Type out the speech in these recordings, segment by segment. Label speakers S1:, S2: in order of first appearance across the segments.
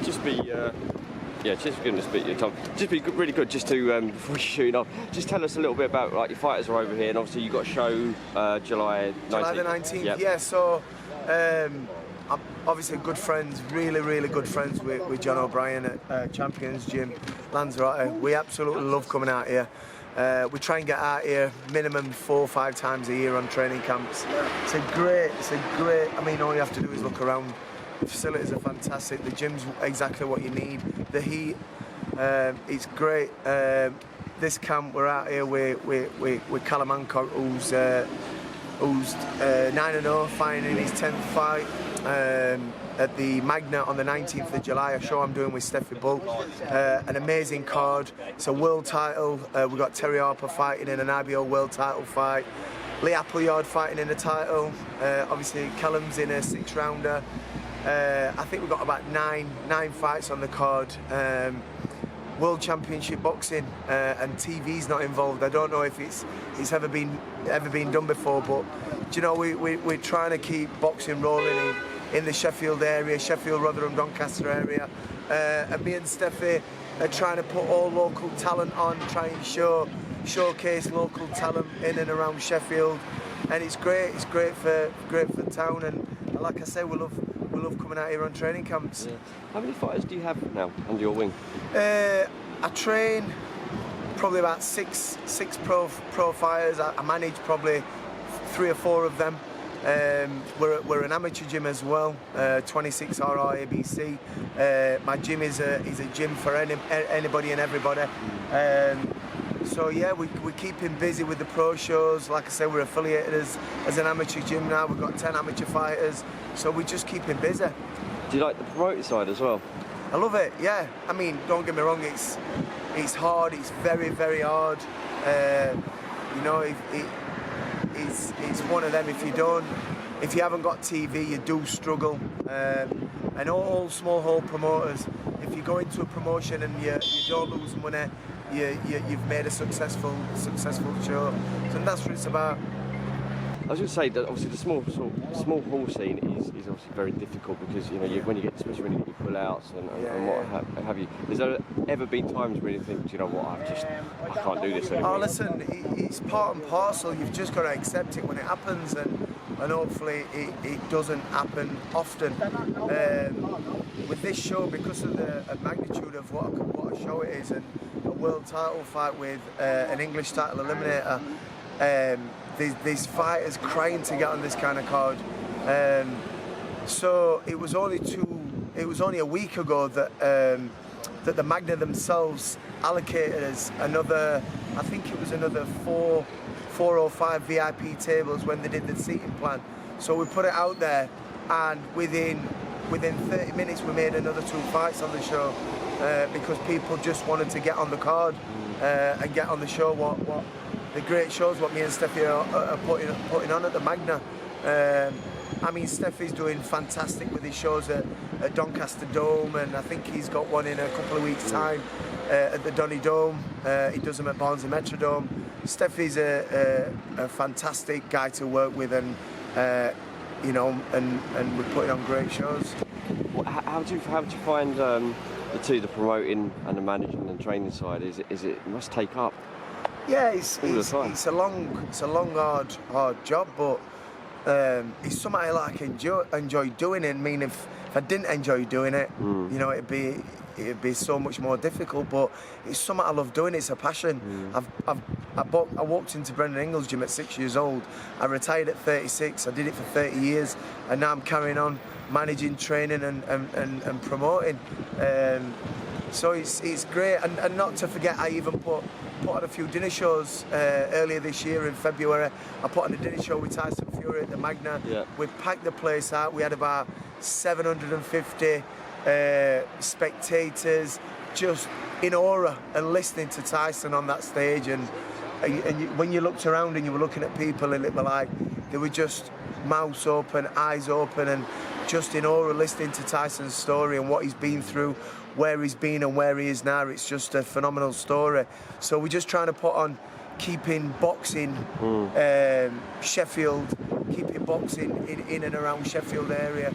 S1: just be, yeah, just for giving us a bit of your time. Just be really good just to, before you're shooting off, just tell us a little bit about, like, your fighters are over here, and obviously you've got a show July 19th.
S2: July the 19th,
S1: yep.
S2: yeah, so I'm obviously good friends, really good friends with John O'Brien at Champions Gym, Lanzarote. We absolutely love coming out here. We try and get out here minimum 4 or 5 times a year on training camps. It's a great, I mean, all you have to do is look around. The facilities are fantastic, the gym's exactly what you need. The heat, it's great. This camp, we're out here with Callum Hancock, who's 9-0, fighting in his 10th fight. At the Magna on the 19th of July, a show I'm doing with Steffi Bull. An amazing card. It's a world title. We've got Terry Harper fighting in an IBO world title fight. Lee Appleyard fighting in a title. Obviously, Callum's in a 6-rounder. I think we've got about nine fights on the card. World Championship boxing, and TV's not involved. I don't know if it's ever been done before, but do you know, we're trying to keep boxing rolling in the Sheffield area, Sheffield, Rotherham, Doncaster area, and me and Steffi are trying to put all local talent on, try and showcase local talent in and around Sheffield, and it's great. It's great for the town, and like I say, we love coming out here on training camps.
S1: Yeah. How many fighters do you have now under your wing?
S2: I train probably about six pro fighters. I manage probably 3 or 4 of them. We're an amateur gym as well, 26 RI ABC. My gym is a gym for anybody and everybody. So yeah, we keep him busy with the pro shows. Like I say, we're affiliated as an amateur gym now. We've got 10 amateur fighters, so we just keep him busy.
S1: Do you like the promoting side as well?
S2: I love it, yeah. I mean, don't get me wrong, it's hard, it's very hard. You know, it's one of them, if you haven't got TV, you do struggle. And all small hall promoters, if you go into a promotion and you don't lose money, you've made a successful show. So that's what it's about.
S1: I was going to say that obviously the small hall scene is obviously very difficult, because you know when you get, especially when you get your pull-outs and what have you. Has there ever been times where you think, you know what, I can't do this anymore?
S2: Oh, listen, it's part and parcel. You've just got to accept it when it happens, and hopefully it doesn't happen often. With this show, because of the magnitude of what a show it is, and a world title fight with an English title eliminator. These fighters crying to get on this kind of card. So it was only a week ago that the Magna themselves allocated us another, I think it was another 4 or 5 VIP tables when they did the seating plan. So we put it out there, and within 30 minutes we made another 2 fights on the show, because people just wanted to get on the card and get on the show. What the great shows what me and Steffi are putting on at the Magna. I mean, Steffi's doing fantastic with his shows at Doncaster Dome, and I think he's got one in a couple of weeks' time at the Donny Dome. He does them at Barnsley Metrodome. Steffi's a fantastic guy to work with, and you know, and we're putting on great shows.
S1: How do you find the promoting and the managing and training side? It must take up.
S2: Yeah, it's a long, hard job, but it's something I like enjoy doing. And I mean, if I didn't enjoy doing it, you know, it'd be so much more difficult. But it's something I love doing. It's a passion. I walked into Brendan Ingles' gym at 6 years old. I retired at 36. I did it for 30 years, and now I'm carrying on managing, training, and promoting. So it's great, and not to forget, I even put on a few dinner shows earlier this year in February. I put on a dinner show with Tyson Fury at the Magna. Yeah. We packed the place out. We had about 750 spectators just in awe and listening to Tyson on that stage. And when you looked around and you were looking at people, and it were like they were just mouths open, eyes open, and just in awe listening to Tyson's story and what he's been through, where he's been and where he is now. It's just a phenomenal story. So we're just trying to put on keeping boxing Sheffield, keeping boxing in and around Sheffield area,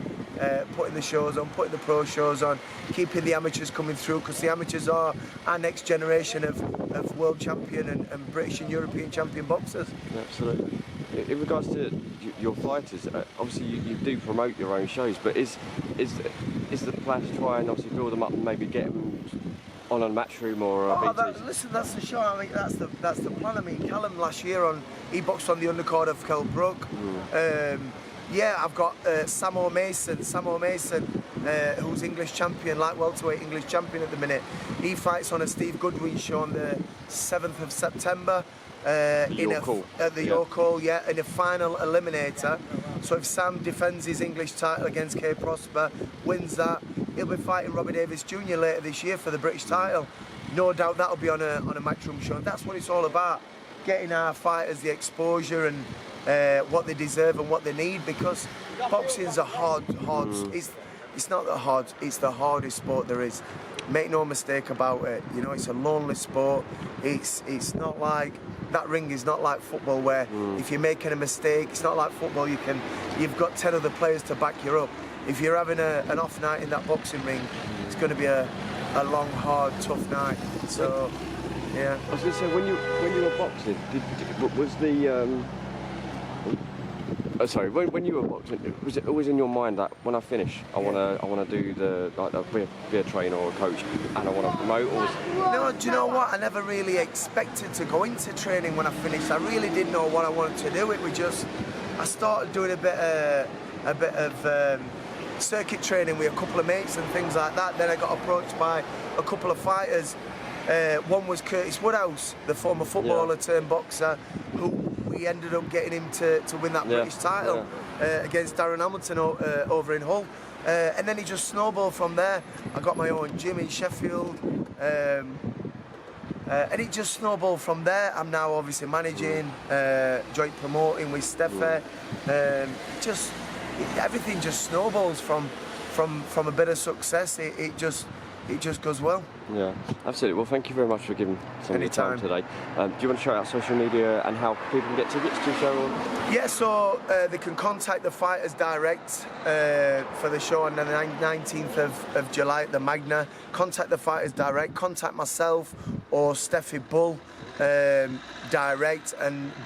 S2: putting the shows on, putting the pro shows on, keeping the amateurs coming through, because the amateurs are our next generation of world champion and British and European champion boxers.
S1: Absolutely. In regards to your fighters, obviously you do promote your own shows, but is the plan to try and obviously build them up and maybe get them on a Matchroom or a BT?
S2: Listen, that's the show. I mean, that's the plan. I mean, Callum last year he boxed on the undercard of Kell Brook. Yeah, I've got Samo Mason, who's English champion, light welterweight English champion at the minute. He fights on a Steve Goodwin show on the 7th of September. At the York Hall, in a final eliminator. So if Sam defends his English title against Kay Prosper, wins that, he'll be fighting Robbie Davis Jr. later this year for the British title. No doubt that'll be on a Matchroom show. And that's what it's all about, getting our fighters the exposure and what they deserve and what they need, because boxing's a hard. It's not that hard. It's the hardest sport there is. Make no mistake about it. You know, it's a lonely sport. It's not like that ring is not like football where if you're making a mistake, it's not like football. You've got 10 other players to back you up. If you're having an off night in that boxing ring, it's going to be a long, hard, tough night. So, yeah.
S1: I was going to say, when you were boxing, was the when you were boxing, was it always in your mind that when I finish, I wanna do be a trainer or a coach, and I want to promote? Or
S2: no, do you know what? I never really expected to go into training when I finished. I really didn't know what I wanted to do. It was just I started doing a bit of circuit training with a couple of mates and things like that. Then I got approached by a couple of fighters. One was Curtis Woodhouse, the former footballer turned boxer, who we ended up getting him to win that British title against Darren Hamilton over in Hull. And then he just snowballed from there. I got my own gym in Sheffield. And it just snowballed from there. I'm now obviously managing, joint promoting with Steffi. Everything just snowballs from a bit of success. It just goes well.
S1: Yeah, absolutely. Well, thank you very much for giving some of your time today. Do you want to shout out social media and how people can get tickets to your show?
S2: Yeah, so they can contact the fighters direct for the show on the 19th of July at the Magna. Contact the fighters direct. Contact myself or Steffi Bull direct.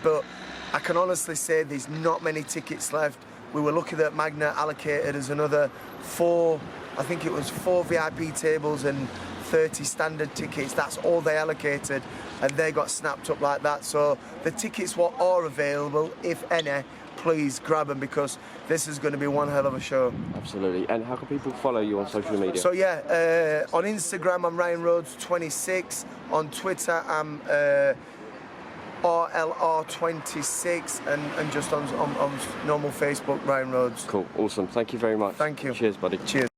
S2: But I can honestly say there's not many tickets left. We were lucky that Magna allocated as another 4 VIP tables and 30 standard tickets. That's all they allocated, and they got snapped up like that. So the tickets what are available, if any, please grab them, because this is going to be one hell of a show.
S1: Absolutely. And how can people follow you on social media?
S2: So on Instagram I'm Ryan Rhodes 26. On Twitter I'm RLR26, and just on normal Facebook, Ryan Rhodes.
S1: Cool, awesome. Thank you very much.
S2: Thank you.
S1: Cheers, buddy.
S2: Cheers.